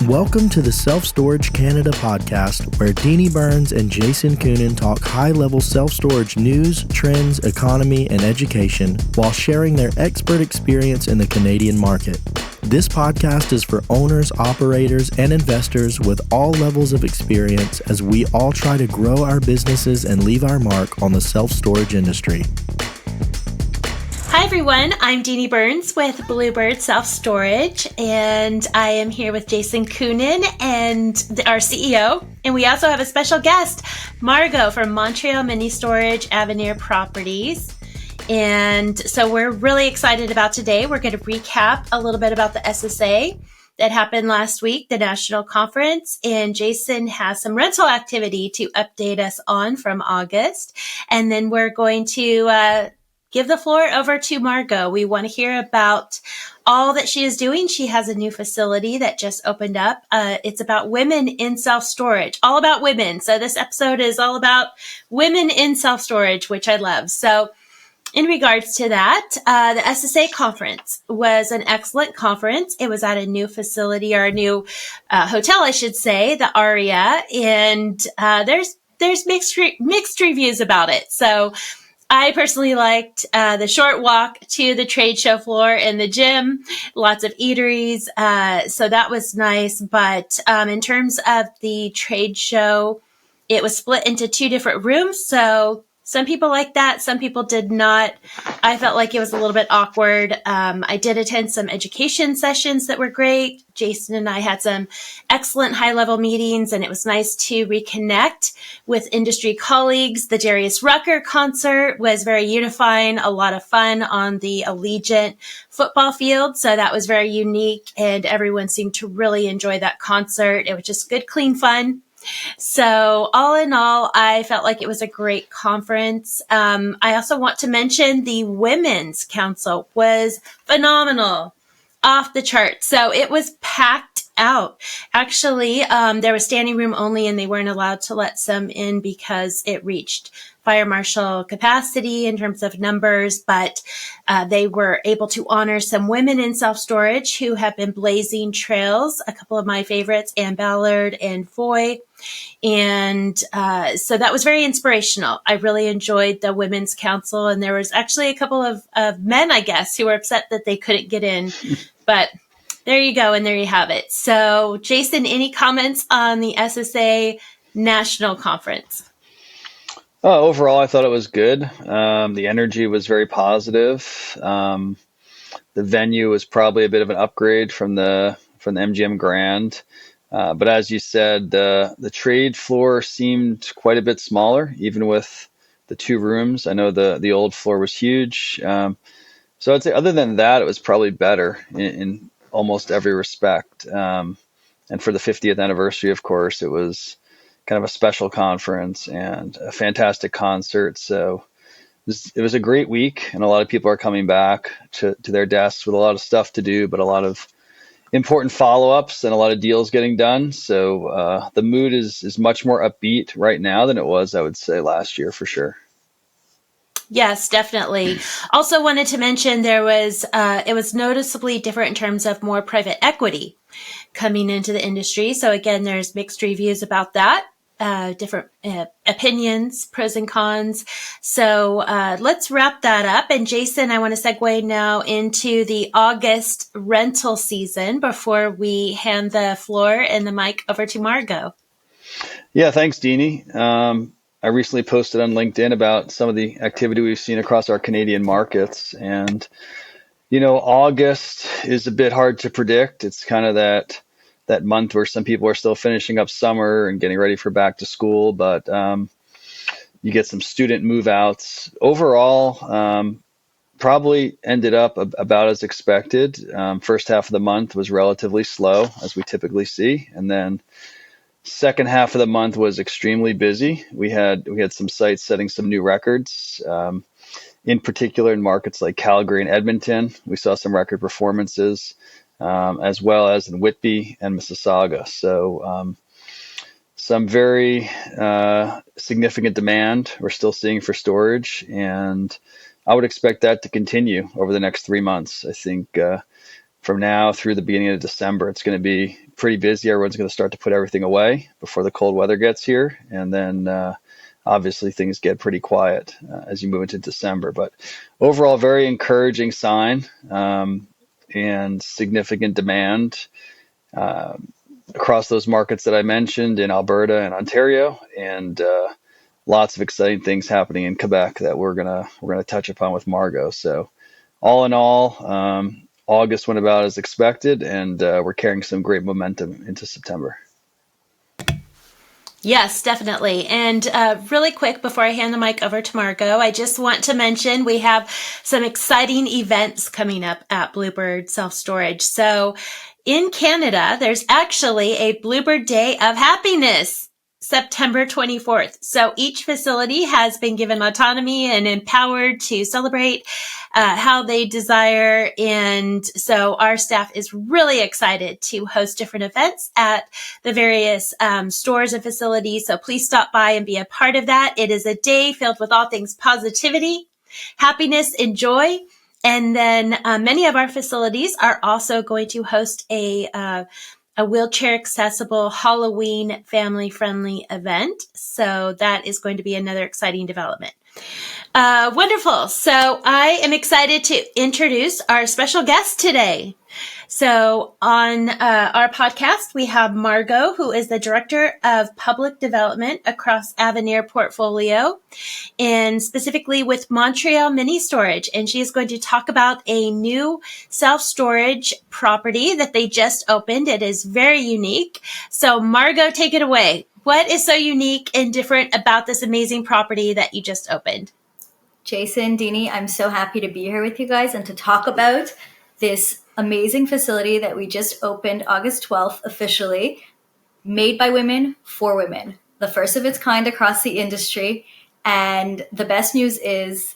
Welcome to the Self-Storage Canada podcast, where Denee Burns and Jason Koonin talk high-level self-storage news, trends, economy, and education while sharing their expert experience in the Canadian market. This podcast is for owners, operators, and investors with all levels of experience as we all try to grow our businesses and leave our mark on the self-storage industry. Hi everyone, I'm Denee Burns with Bluebird Self-Storage, and I am here with Jason Koonin and our CEO. And we also have a special guest, Margaux from Montreal Mini-Storage Avenir Properties. And so we're really excited about today. We're going to recap a little bit about the SSA that happened last week, the national conference, and Jason has some rental activity to update us on from August. And then we're going to give the floor over to Margaux. We want to hear about all that she is doing. She has a new facility that just opened up. It's about women in self-storage, all about women. So this episode is all about women in self-storage, which I love. So in regards to that, the SSA conference was an excellent conference. It was at a new facility, or a new hotel, I should say, the Aria. And there's mixed reviews about it. So I personally liked the short walk to the Tradeshow floor and the gym, lots of eateries. So that was nice. But in terms of the Tradeshow, it was split into two different rooms. So some people liked that. Some people did not. I felt like it was a little bit awkward. I did attend some education sessions that were great. Jason and I had some excellent high-level meetings, and it was nice to reconnect with industry colleagues. The Darius Rucker concert was very unifying, a lot of fun on the Allegiant football field. So that was very unique, and everyone seemed to really enjoy that concert. It was just good, clean fun. So all in all, I felt like it was a great conference. I also want to mention the Women's Council was phenomenal, off the charts. So it was packed out. Actually, there was standing room only, and they weren't allowed to let some in because it reached fire marshal capacity in terms of numbers, but they were able to honor some women in self-storage who have been blazing trails. A couple of my favorites, Ann Ballard and Foy. And so that was very inspirational. I really enjoyed the Women's Council, and there was actually a couple of men, I guess, who were upset that they couldn't get in. But there you go, and there you have it. So, Jason, any comments on the SSA National Conference? Overall, I thought it was good. The energy was very positive. The venue was probably a bit of an upgrade from the MGM Grand. But as you said, the trade floor seemed quite a bit smaller, even with the two rooms. I know the old floor was huge. So I'd say other than that, it was probably better in almost every respect. And for the 50th anniversary, of course, it was kind of a special conference and a fantastic concert. So it was a great week, and a lot of people are coming back to their desks with a lot of stuff to do, but a lot of important follow-ups and a lot of deals getting done. So the mood is much more upbeat right now than it was, I would say, last year for sure. Yes, definitely. Also wanted to mention it was noticeably different in terms of more private equity coming into the industry. So again, there's mixed reviews about that. Different opinions, pros and cons. So let's wrap that up. And Jason, I want to segue now into the August rental season before we hand the floor and the mic over to Margaux. Yeah, thanks, Denee. I recently posted on LinkedIn about some of the activity we've seen across our Canadian markets. And, August is a bit hard to predict. It's kind of that month where some people are still finishing up summer and getting ready for back to school, but you get some student move outs. Overall, probably ended up about as expected. First half of the month was relatively slow, as we typically see. And then second half of the month was extremely busy. We had some sites setting some new records. In particular, in markets like Calgary and Edmonton, we saw some record performances. As well as in Whitby and Mississauga. So some very significant demand we're still seeing for storage, and I would expect that to continue over the next 3 months. I think from now through the beginning of December, it's going to be pretty busy. Everyone's going to start to put everything away before the cold weather gets here. And then obviously things get pretty quiet as you move into December. But overall, very encouraging sign and significant demand across those markets that I mentioned in Alberta and Ontario, and lots of exciting things happening in Quebec that we're gonna touch upon with Margaux. So all in all, August went about as expected, and we're carrying some great momentum into September. Yes, definitely. And really quick, before I hand the mic over to Margaux, I just want to mention we have some exciting events coming up at Bluebird Self-Storage. So in Canada, there's actually a Bluebird Day of Happiness, September 24th. So each facility has been given autonomy and empowered to celebrate how they desire. And so our staff is really excited to host different events at the various stores and facilities. So please stop by and be a part of that. It is a day filled with all things positivity, happiness, and joy. And then many of our facilities are also going to host a wheelchair accessible Halloween family friendly event. So that is going to be another exciting development. Wonderful. So I am excited to introduce our special guest today. So on our podcast, we have Margaux, who is the Director of Public Development across Avenir Portfolio, and specifically with Montreal Mini-Storage. And she is going to talk about a new self-storage property that they just opened. It is very unique. So Margaux, take it away. What is so unique and different about this amazing property that you just opened? Jason, Denee, I'm so happy to be here with you guys and to talk about this amazing facility that we just opened August 12th officially, made by women for women, the first of its kind across the industry. And the best news is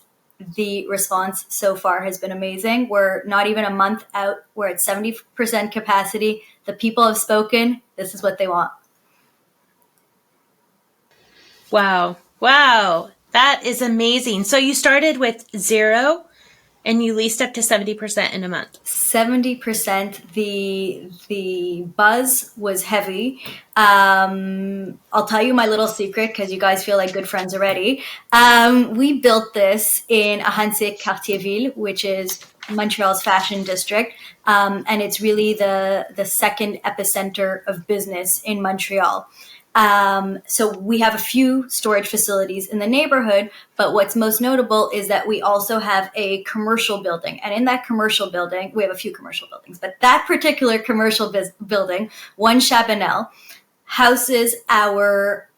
the response so far has been amazing. We're not even a month out. We're at 70% capacity. The people have spoken. This is what they want. Wow. Wow. That is amazing. So you started with 0 and you leased up to 70% in a month. 70%. The buzz was heavy. I'll tell you my little secret because you guys feel like good friends already. We built this in Ahuntsic, Cartierville, which is Montreal's fashion district. And it's really the second epicenter of business in Montreal. So we have a few storage facilities in the neighborhood, but what's most notable is that we also have a commercial building. And in that commercial building, we have a few commercial buildings, but that particular commercial building, One Chabanel, houses our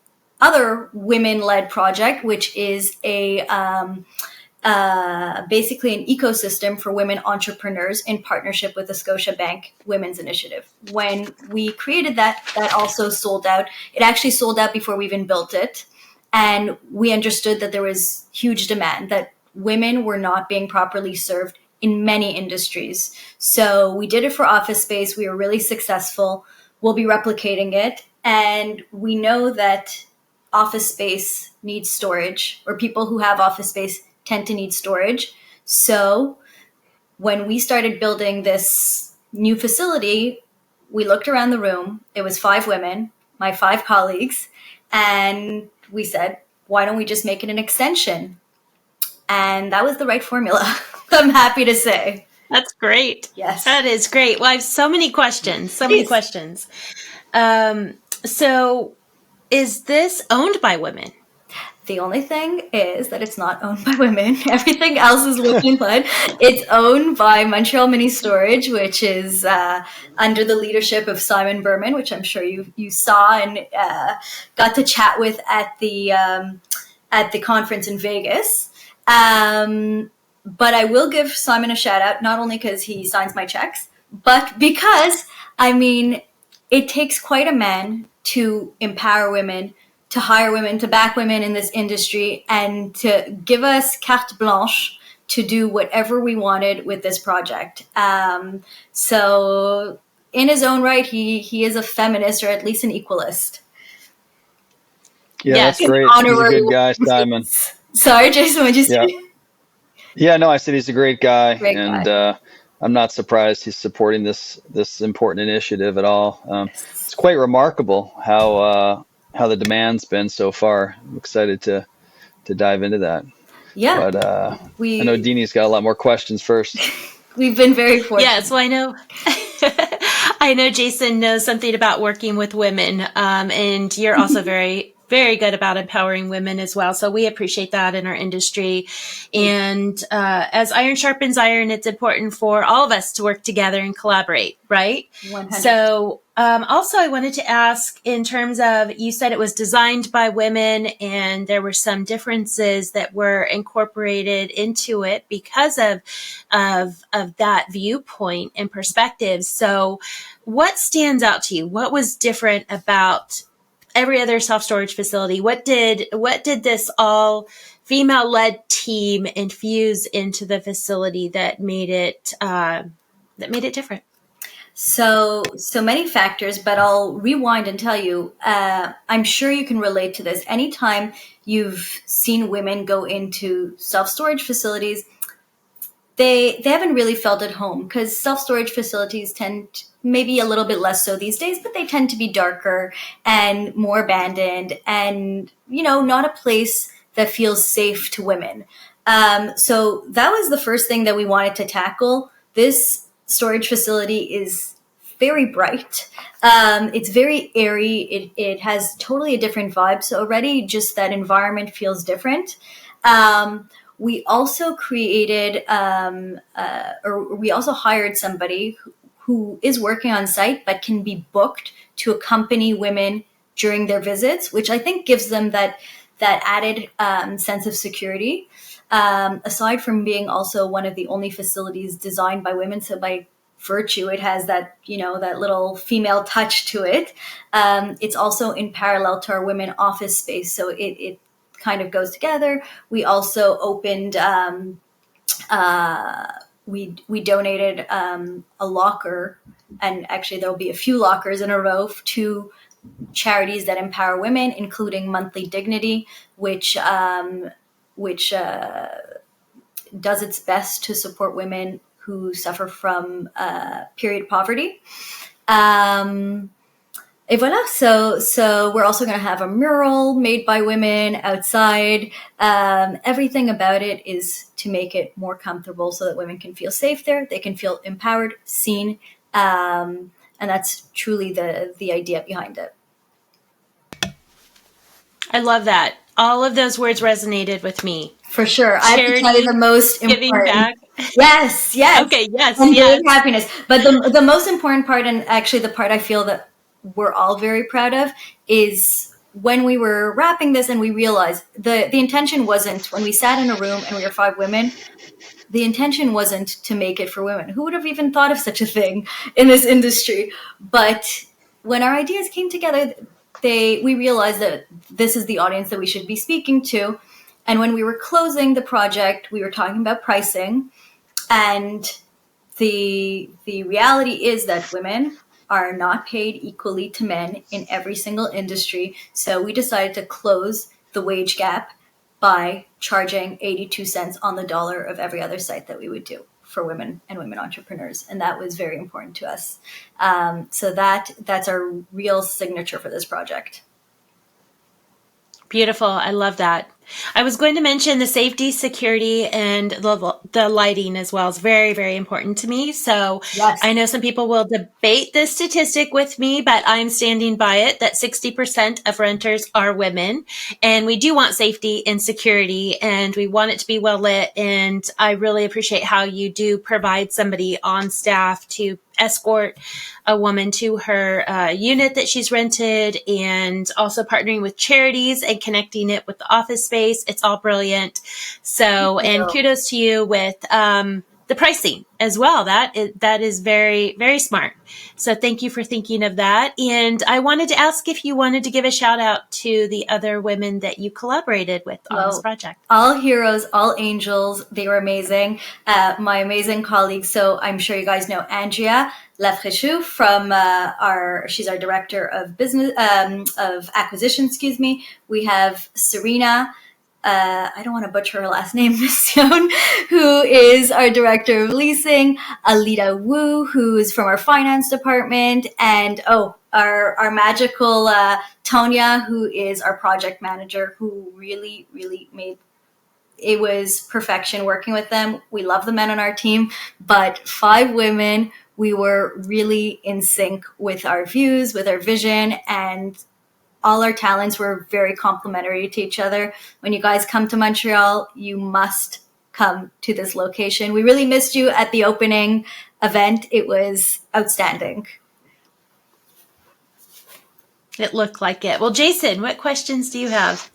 other women-led project, which is basically an ecosystem for women entrepreneurs in partnership with the Scotiabank Women's Initiative. When we created that also sold out. It actually sold out before we even built it. And we understood that there was huge demand, that women were not being properly served in many industries. So we did it for office space. We were really successful. We'll be replicating it. And we know that office space needs storage, or people who have office space tend to need storage. So when we started building this new facility, we looked around the room. It was 5 women, my 5 colleagues, and we said, why don't we just make it an extension? And that was the right formula, I'm happy to say. That's great. Yes. That is great. Well, I have so many questions. So is this owned by women? The only thing is that it's not owned by women. Everything else is women-led. It's owned by Montreal Mini-Storage, which is under the leadership of Simon Berman, which I'm sure you saw and got to chat with at the conference in Vegas. But I will give Simon a shout out, not only because he signs my checks, but because, it takes quite a man to empower women, to hire women, to back women in this industry, and to give us carte blanche to do whatever we wanted with this project. So in his own right, he is a feminist, or at least an equalist. Yeah, Yes. that's great. He's a good guy, Simon. Sorry, Jason, what'd you say? Yeah, no, I said he's a great guy. Great and guy. I'm not surprised he's supporting this important initiative at all. It's quite remarkable how the demand's been so far. I'm excited to dive into that. Yeah, But I know we Deanie's got a lot more questions first. we've been very fortunate. Yeah, so I know. I know Jason knows something about working with women, and you're also very, very good about empowering women as well. So we appreciate that in our industry. And as iron sharpens iron, it's important for all of us to work together and collaborate, right? 100%. So also I wanted to ask, in terms of, you said it was designed by women and there were some differences that were incorporated into it because of that viewpoint and perspective. So what stands out to you? What was different about every other self-storage facility? What did this all female-led team infuse into the facility that made it different? So many factors, but I'll rewind and tell you, I'm sure you can relate to this. Anytime you've seen women go into self-storage facilities, they haven't really felt at home, because self-storage facilities tend, maybe a little bit less so these days, but they tend to be darker and more abandoned and, not a place that feels safe to women. So that was the first thing that we wanted to tackle. This storage facility is very bright. It's very airy. It has totally a different vibe. So already just that environment feels different. We also created, we also hired somebody who is working on site but can be booked to accompany women during their visits, which I think gives them that added sense of security. Aside from being also one of the only facilities designed by women, so by virtue, it has that, that little female touch to it. It's also in parallel to our women office space, so it kind of goes together. We also opened, we donated a locker, and actually there'll be a few lockers in a row to charities that empower women, including Monthly Dignity, which does its best to support women who suffer from period poverty. Et voilà. So we're also going to have a mural made by women outside. Everything about it is to make it more comfortable so that women can feel safe there. They can feel empowered, seen. And that's truly the idea behind it. I love that. All of those words resonated with me. For sure. I have to tell you the most important. Giving back. Yes. Okay, yes, and yes. happiness. But the most important part, and actually the part I feel that we're all very proud of, is when we were wrapping this and we realized the intention wasn't, when we sat in a room and we were 5 women, the intention wasn't to make it for women. Who would have even thought of such a thing in this industry? But when our ideas came together, we realized that this is the audience that we should be speaking to. And when we were closing the project, we were talking about pricing. And the reality is that women are not paid equally to men in every single industry. So we decided to close the wage gap by charging 82 cents on the dollar of every other site that we would do for women and women entrepreneurs. And that was very important to us. So that's our real signature for this project. Beautiful. I love that. I was going to mention the safety, security, and the lighting as well is very, very important to me. So yes. I know some people will debate this statistic with me, but I'm standing by it that 60% of renters are women. And we do want safety and security, and we want it to be well lit. And I really appreciate how you do provide somebody on staff to escort a woman to her unit that she's rented, and also partnering with charities and connecting it with the office space. It's all brilliant. So, and kudos to you with the pricing as well. That is very, very smart. So thank you for thinking of that. And I wanted to ask if you wanted to give a shout out to the other women that you collaborated with on this project. All heroes, all angels. They were amazing. My amazing colleagues. So I'm sure you guys know Andrea Lefrechou from she's our director of business, of acquisition, We have Serena I don't want to butcher her last name, Mission, who is our director of leasing, Alita Wu, who is from our finance department, and our magical Tonya, who is our project manager, who really, really made it was perfection working with them. We love the men on our team, but 5 women, we were really in sync with our views, with our vision, and all our talents were very complementary to each other. When you guys come to Montreal, you must come to this location. We really missed you at the opening event. It was outstanding. It looked like it. Well, Jason, what questions do you have?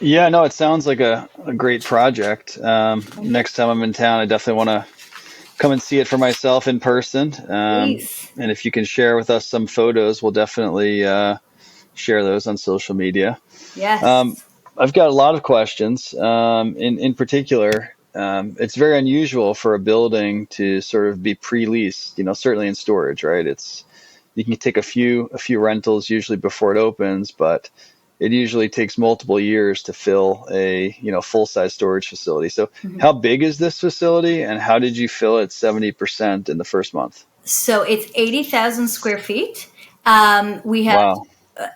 Yeah, no, it sounds like a great project. Next time I'm in town, I definitely want to come and see it for myself in person. And if you can share with us some photos, we'll definitely share those on social media. Yes. I've got a lot of questions. In particular, it's very unusual for a building to sort of be pre-leased, certainly in storage, right? You can take a few rentals usually before it opens, but it usually takes multiple years to fill a full-size storage facility. So how big is this facility, and how did you fill it 70% in the first month? So it's 80,000 square feet. We have Wow.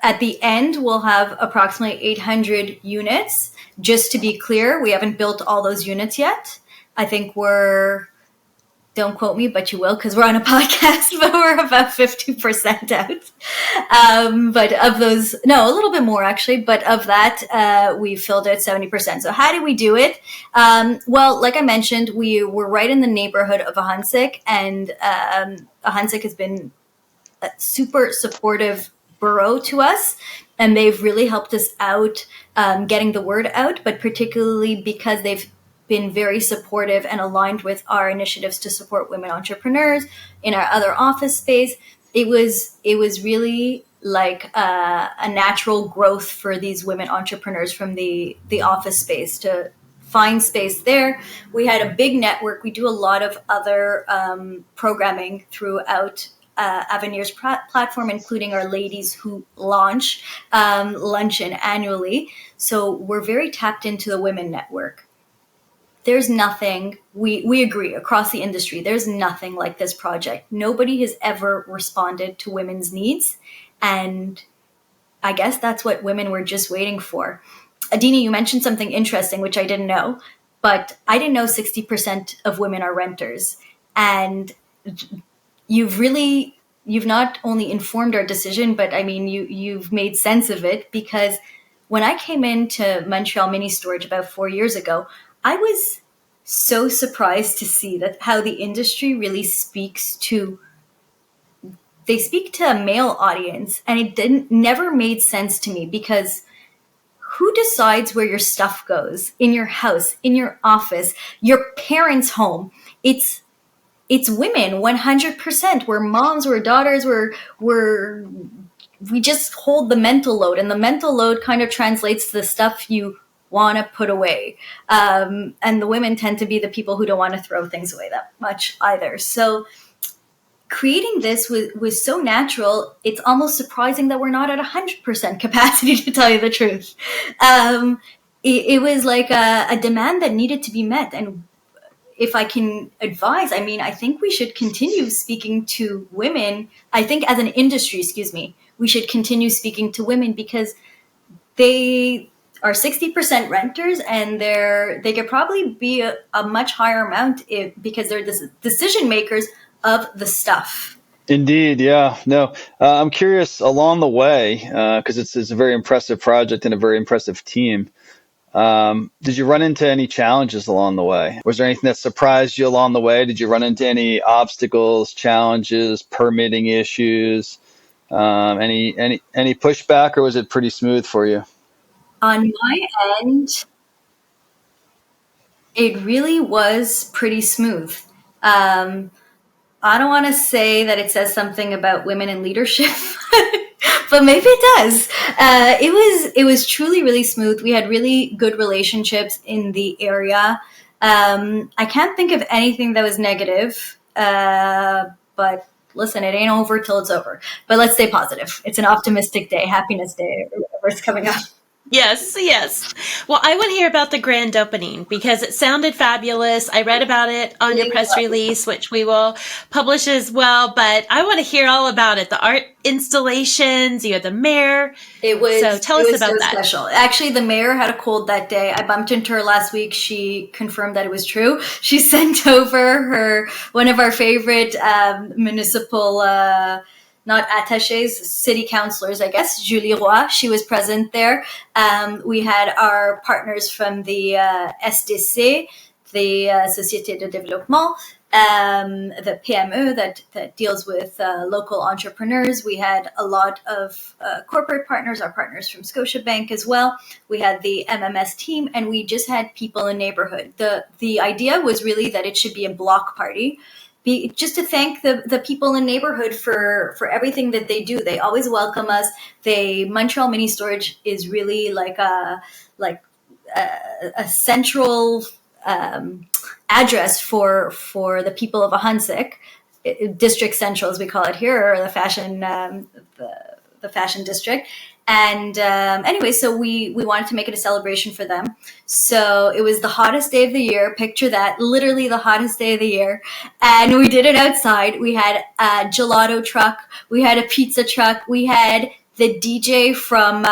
At the end, we'll have approximately 800 units. Just to be clear, we haven't built all those units yet. I think don't quote me, but you will, because we're on a podcast, but we're about 50% out. But of those, no, a little bit more actually, but of that, we filled it 70%. So how did we do it? Well, like I mentioned, we were right in the neighborhood of Ahunsik, and Ahunsik has been a super supportive borough to us, and they've really helped us out getting the word out, but particularly because they've been very supportive and aligned with our initiatives to support women entrepreneurs in our other office space. It was really like a natural growth for these women entrepreneurs from the office space to find space there. We had a big network. We do a lot of other programming throughout Avenir's platform, including our ladies who launch luncheon annually. So we're very tapped into the women network. There's nothing, we agree across the industry, there's nothing like this project. Nobody has ever responded to women's needs. And I guess that's what women were just waiting for. Denee, you mentioned something interesting, which I didn't know, but I didn't know 60% of women are renters. And you've not only informed our decision, but I mean, you've made sense of it, because when I came into Montreal Mini-Storage about 4 years ago, I was so surprised to see that how the industry really speaks to a male audience, and it never made sense to me, because who decides where your stuff goes in your house, in your office, your parents' home? It's women 100%. We're moms, we're daughters, we just hold the mental load, and the mental load kind of translates to the stuff you want to put away. And the women tend to be the people who don't want to throw things away that much either. So creating this was so natural. It's almost surprising that we're not at 100% capacity, to tell you the truth. It was like a demand that needed to be met. And if I can advise, I mean, I think we should continue speaking to women. I think as an industry, we should continue speaking to women, because they are 60% renters, and they could probably be a much higher amount because they're the decision makers of the stuff. Indeed, yeah. No, I'm curious along the way, because it's a very impressive project and a very impressive team. Did you run into any challenges along the way? Was there anything that surprised you along the way? Did you run into any obstacles, challenges, permitting issues, any pushback, or was it pretty smooth for you? On my end, it really was pretty smooth. I don't want to say that it says something about women in leadership, but maybe it does. It was truly really smooth. We had really good relationships in the area. I can't think of anything that was negative, but listen, it ain't over till it's over. But let's stay positive. It's an optimistic day, happiness day, whatever's coming up. Yes, yes. Well, I want to hear about the grand opening because it sounded fabulous. I read about it on your press release, which we will publish as well. But I want to hear all about it. The art installations, you had the mayor. So tell us about that. Special. Actually, the mayor had a cold that day. I bumped into her last week. She confirmed that it was true. She sent over one of our favorite municipal not attachés, city councilors, I guess, Julie Roy. She was present there. We had our partners from the SDC, the Société de Développement, the PME that deals with local entrepreneurs. We had a lot of corporate partners, our partners from Scotiabank as well. We had the MMS team, and we just had people in neighborhood. The idea was really that it should be a block party. Just to thank the people in the neighborhood for everything that they do. They always welcome us. Montreal Mini-Storage is really like a central address for the people of Ahansik, District Central as we call it here, or the fashion district. And anyway, so we wanted to make it a celebration for them. So it was the hottest day of the year. Picture that, literally the hottest day of the year. And we did it outside. We had a gelato truck. We had a pizza truck. We had the DJ from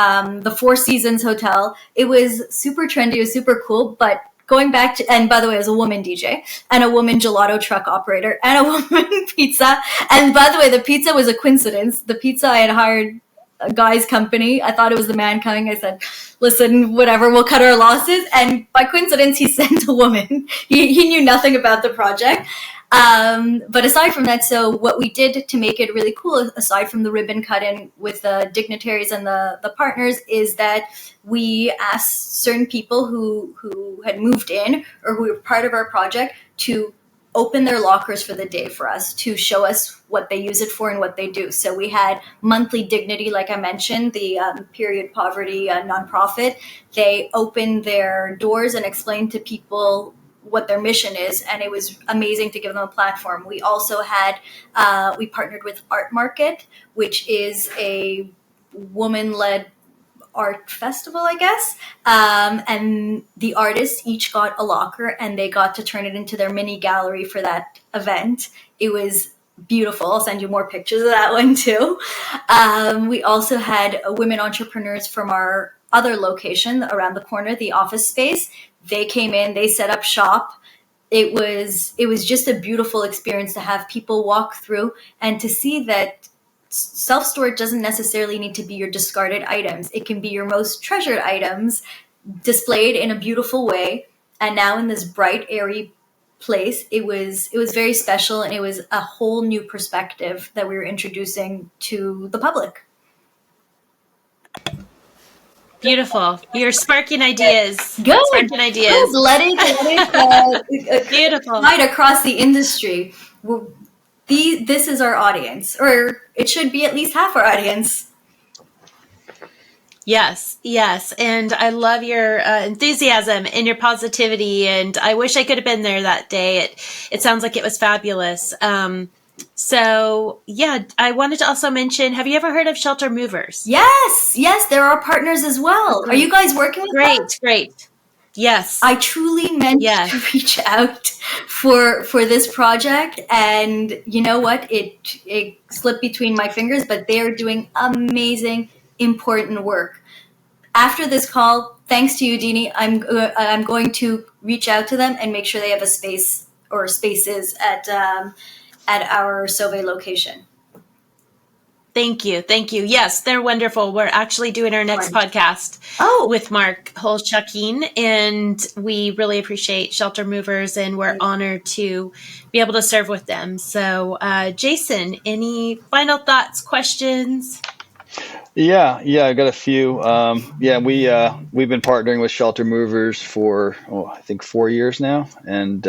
the Four Seasons Hotel. It was super trendy. It was super cool. But going back to, and by the way, it was a woman DJ and a woman gelato truck operator and a woman pizza. And by the way, the pizza was a coincidence. The pizza I had hired a guy's company. I thought it was the man coming. I said, listen, whatever, we'll cut our losses. And by coincidence, he sent a woman. He knew nothing about the project. But aside from that, so what we did to make it really cool, aside from the ribbon cut-in with the dignitaries and the partners, is that we asked certain people who had moved in or who were part of our project to open their lockers for the day for us, to show us what they use it for and what they do. So we had Monthly Dignity, like I mentioned, the period poverty nonprofit. They opened their doors and explained to people what their mission is, and it was amazing to give them a platform. We also had, we partnered with Art Market, which is a woman-led art festival, I guess. And the artists each got a locker and they got to turn it into their mini gallery for that event. It was beautiful. I'll send you more pictures of that one too. We also had women entrepreneurs from our other location around the corner, the office space. They came in, they set up shop. It was just a beautiful experience to have people walk through and to see that self-storage doesn't necessarily need to be your discarded items. It can be your most treasured items displayed in a beautiful way. And now in this bright, airy place, it was very special, and it was a whole new perspective that we were introducing to the public. Beautiful. You're sparking ideas. Good. Sparking ideas. Good. Let it beautiful. Right across the industry. This is our audience, or it should be at least half our audience. Yes, yes. And I love your enthusiasm and your positivity. And I wish I could have been there that day. It sounds like it was fabulous. So, yeah, I wanted to also mention, have you ever heard of Shelter Movers? Yes, they're our partners as well. Great. Are you guys working with them? Great. Yes. I truly meant to reach out for this project, and you know what? It slipped between my fingers, but they are doing amazing, important work. After this call, thanks to you, Denee, I'm going to reach out to them and make sure they have a space or spaces at our Sauvé location. Thank you. Yes, they're wonderful. We're actually doing our next podcast with Margaux Chetrit, and we really appreciate Shelter Movers, and we're honored to be able to serve with them. So, Jason, any final thoughts, questions? Yeah, I got a few. We've been partnering with Shelter Movers for I think 4 years now, and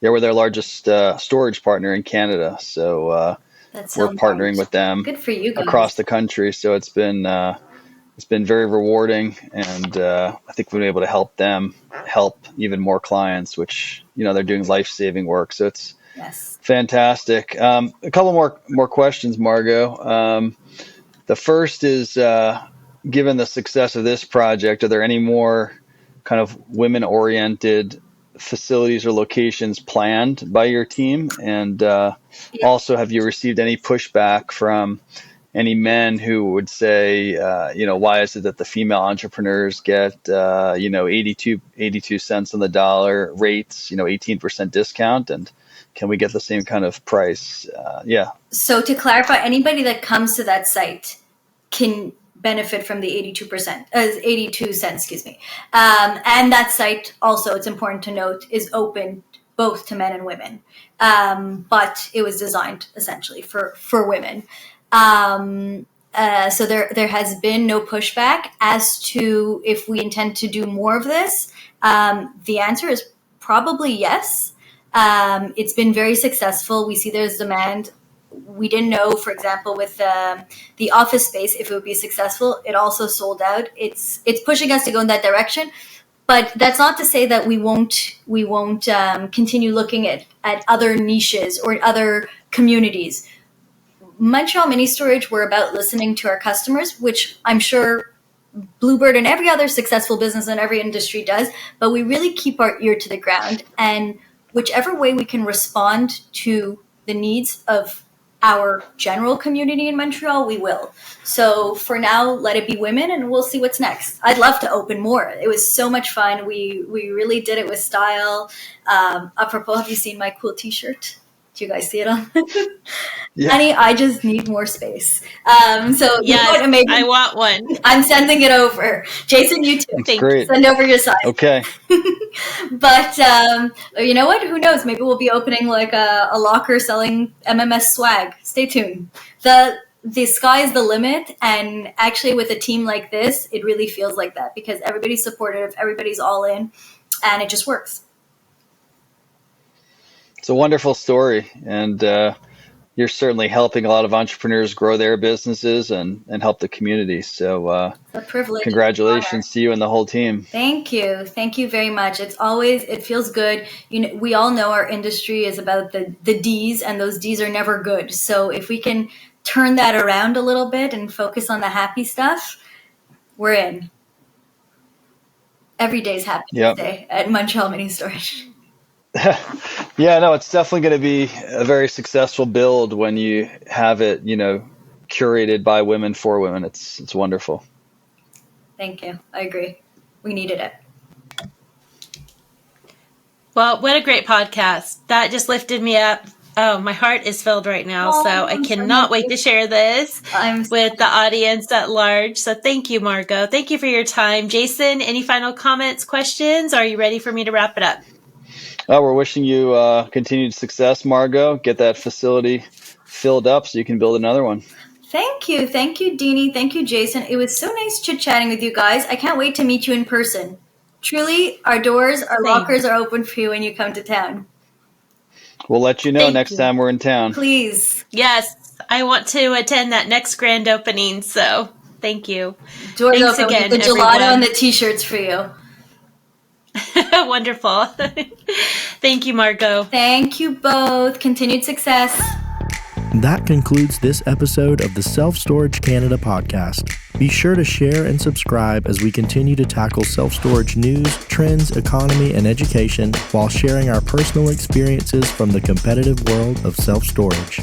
we're their largest storage partner in Canada. So we're partnering with them. Good for you guys. Across the country. So it's been very rewarding, and I think we've been able to help them help even more clients, which they're doing life-saving work. So it's fantastic. A couple more questions, Margaux. The first is, given the success of this project, are there any more kind of women-oriented facilities or locations planned by your team? And also, have you received any pushback from any men who would say, why is it that the female entrepreneurs get, 82 cents on the dollar rates, 18% discount, and can we get the same kind of price? So to clarify, anybody that comes to that site can benefit from the 82 cents, excuse me. And that site also, it's important to note, is open both to men and women. But it was designed essentially for women. So there has been no pushback as to if we intend to do more of this. The answer is probably yes. It's been very successful. We see there's demand. We didn't know, for example, with the office space, if it would be successful. It also sold out. It's pushing us to go in that direction. But that's not to say that we won't continue looking at other niches or other communities. Montreal Mini-Storage, we're about listening to our customers, which I'm sure Bluebird and every other successful business in every industry does, but we really keep our ear to the ground. And whichever way we can respond to the needs of our general community in Montreal, we will. So for now, let it be women, and we'll see what's next. I'd love to open more. It was so much fun. We really did it with style. Apropos, have you seen my cool t-shirt? Do you guys see it on? Yeah. Honey, I just need more space. So yes, maybe I want one. I'm sending it over. Jason, you too. That's great. Send over your size. Okay. But you know what? Who knows? Maybe we'll be opening like a locker selling MMS swag. Stay tuned. The sky is the limit. And actually with a team like this, it really feels like that because everybody's supportive, everybody's all in, and it just works. It's a wonderful story, and you're certainly helping a lot of entrepreneurs grow their businesses and help the community. So it's a privilege. Congratulations to you and the whole team. Thank you. Thank you very much. It feels good. We all know our industry is about the D's, and those D's are never good. So if we can turn that around a little bit and focus on the happy stuff, we're in. Every day's happy day at Montreal Mini-Storage. Yeah, no, it's definitely going to be a very successful build when you have it, curated by women for women. It's wonderful. Thank you. I agree. We needed it. Well, what a great podcast. That just lifted me up. Oh, my heart is filled right now. So I cannot wait to share this with the audience at large. So thank you, Margaux. Thank you for your time. Jason, any final comments, questions? Are you ready for me to wrap it up? We're wishing you continued success, Margaux. Get that facility filled up so you can build another one. Thank you. Thank you, Denee. Thank you, Jason. It was so nice chit-chatting with you guys. I can't wait to meet you in person. Truly, our doors, our lockers are open for you when you come to town. We'll let you know next time we're in town. Please. Yes, I want to attend that next grand opening, so thank you. Doors Thanks open again, with the gelato and the T-shirts for you. Wonderful. Thank you, Margaux. Thank you both. Continued success. That concludes this episode of the Self-Storage Canada podcast. Be sure to share and subscribe as we continue to tackle self-storage news, trends, economy, and education while sharing our personal experiences from the competitive world of self-storage.